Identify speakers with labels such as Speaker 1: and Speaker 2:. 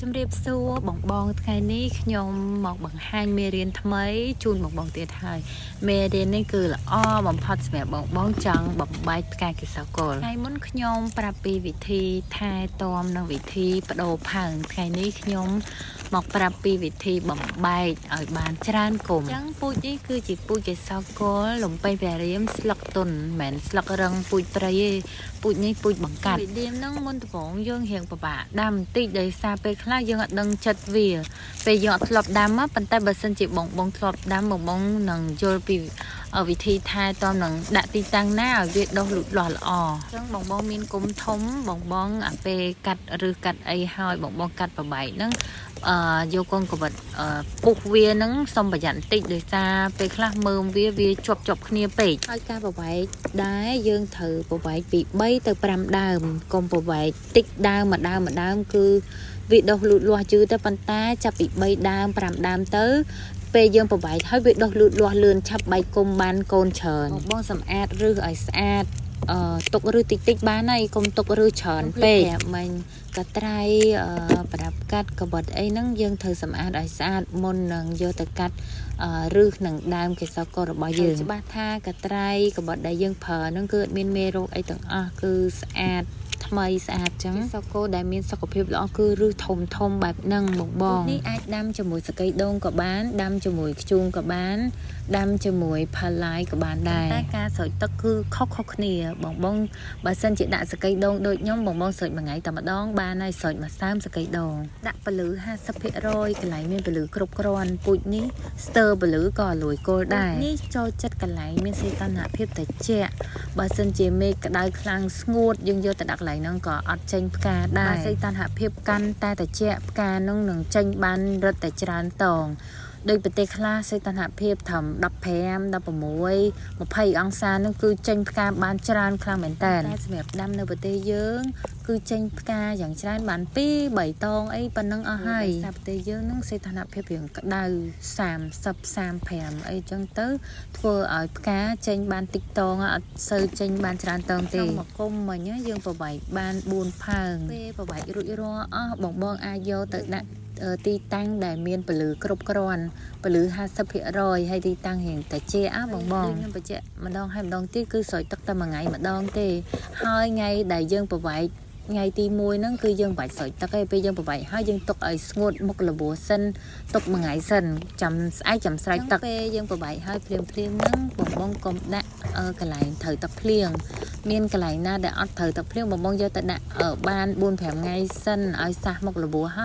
Speaker 1: ជំរាបសួរបងបងថ្ងៃនេះខ្ញុំមកបង្ហាញមេរៀនថ្មីជូនបងបងទៀតហើយមេរៀននេះគឺល្អបំផុតសម្រាប់បងបងចង់បំបែកផ្កាកេសរកុលថ្ងៃមុនខ្ញុំប្រាប់ពីវិធីថែទាំនិងវិធីបដូរផើងថ្ងៃនេះខ្ញុំមកប្រាប់ពីវិធីបំបែកឲ្យបានច្រើនគុំអញ្ចឹងពូជនេះគឺជាពូជកេសរកុលលំពេញព្រះរាមស្លឹកទុនមិនមែនស្លឹករឹងពូជព្រៃទេពូជនេះពូជបង្កាត់វិធានហ្នឹងមុនដំបូងយើងរៀងពិបាកដាំបន្តិចដោយសារពេលខ្លះយើងអត់ដឹងចិត្តវាពេលយើងអត់ធ្លាប់ដាំប៉ុន្តែបើសិនជាបងបងធ្លាប់ដាំបងបងនឹងយល់ពីវិធីថែទាំនឹងដាក់ទីតាំងណាឲ្យវាដុះលូតលាស់ល្អអញ្ចឹងបងបងមានគុំធំបងបងអាពេលកាត់ឬកាត់អីហើយបងបងកាត់ប្របែកហ្នឹងយកកូនកវិតពុះវាហ្នឹងសុំប្រយ័ត្នបន្តិចដោយសារពេលខ្លះមើមវាជាប់គ្នាពេកហើយការប្របែកដែរយើងត្រូវប្របែកពី3ទៅ5ដើមកុំប្របែកតិចដើមមួយដើមគឺវាដុះលូតលាស់យឺតទៅប៉ុន្តែចាប់ពី3ដើម5ដើមទៅពេលយើងប្របែកហើយវាដុះលូតលាស់លឿនឆាប់បែកគុំបានកូនច្រើនបងសម្អាតឬឲ្យស្អាតទុកឬតិចបានហើយកុំទុកឬច្រើនពេកមិញកត្រៃប្រដាប់កាត់កបិតអីហ្នឹងយើងត្រូវសម្អាតឲ្យស្អាតមុននឹងយកទៅកាត់ឬនឹងដើមកេសរកុលរបស់យើងច្បាស់ថាកត្រៃកបិតដែលយើងប្រើហ្នឹងគឺអត់មានមេរោគអីទាំងអស់គឺស្អាតថ្មីស្អាតចឹងកេសរកុលដែលមានសុខភាពល្អគឺឬធំបែបហ្នឹងបងនេះអាចដាំជាមួយសកៃដូងក៏បានដាំជាមួយខ្ជូងក៏បានដាំជាមួយផាឡាយក៏បានដែរតែការស្រោចទឹកគឺខុសគ្នាបងបើសិនជាដាក់សកៃដូងដូចខ្ញុំបងស្រោចមួយថ្ងៃតែម្ដងបានហើយស្រោចមួយសើមសកៃដូងដាក់ពលឺ 50% កន្លែងមានពលឺគ្រប់គ្រាន់ពូជនេះស្ទើពលឺក៏លួយគល់ដែរនេះចូលចិត្តកន្លែងមានសីតុណ្ហភាពត្រជាក់បើសិនជាមេឃក្តៅខ្លាំងស្ងួតយើងយកទៅដាក់កន្លែងហ្នឹងក៏អត់ចេញផ្កាដែរបើសីតុណ្ហភាពកាន់តែត្រជាក់ផ្កាហ្នឹងនឹងចេញបានរឹតតែច្រើនតងដោយប្រទេសខ្លះសីតុណ្ហភាពត្រឹម15 16 20អង្សានឹងគឺចេញផ្កាបានច្រើនខ្លាំងមែនតើតែសម្រាប់ដាំនៅប្រទេសយើងគឺចេញផ្កាយ៉ាងច្រើនបាន2 3តងអីប៉ុណ្ណឹងអស់ហើយតែប្រទេសយើងនឹងសីតុណ្ហភាពរៀងក្តៅ30 35អីចឹងទៅធ្វើឲ្យផ្កាចេញបានតិចតងអត់សូវចេញបានច្រើនតងទេមកគុំមិញយើងប្របែកបាន4ផើងពេលប្របែករួចរាល់អស់បងអាចយកទៅដាក់ទីតាំងដែលមានពលឺគ្រប់គ្រាន់ពលឺ 50% ហើយទីតាំងរៀងតែជាបងខ្ញុំបញ្ជាក់ម្ដងហើយម្ដងទៀតគឺស្រោចទឹកតែមួយថ្ងៃម្ដងទេហើយថ្ងៃដែលយើងប្របែកថ្ងៃទី1ហ្នឹងគឺយើងបាច់ស្រោចទឹកទេពេលយើងប្របែកហើយយើងទុកឲ្យស្ងួតមុខលបួសសិនទុកមួយថ្ងៃសិនចាំស្អែកចាំស្រោចទឹកពេលយើងប្របែកហើយភ្លាមហ្នឹងបងកុំដាក់កន្លែងត្រូវទឹកភ្លៀងមានកន្លែងណាដែលអត់ត្រូវទឹកភ្លៀងបងយកទៅដាក់បាន 4-5 ថ្ងៃសិនឲ្យសះមុខលបួស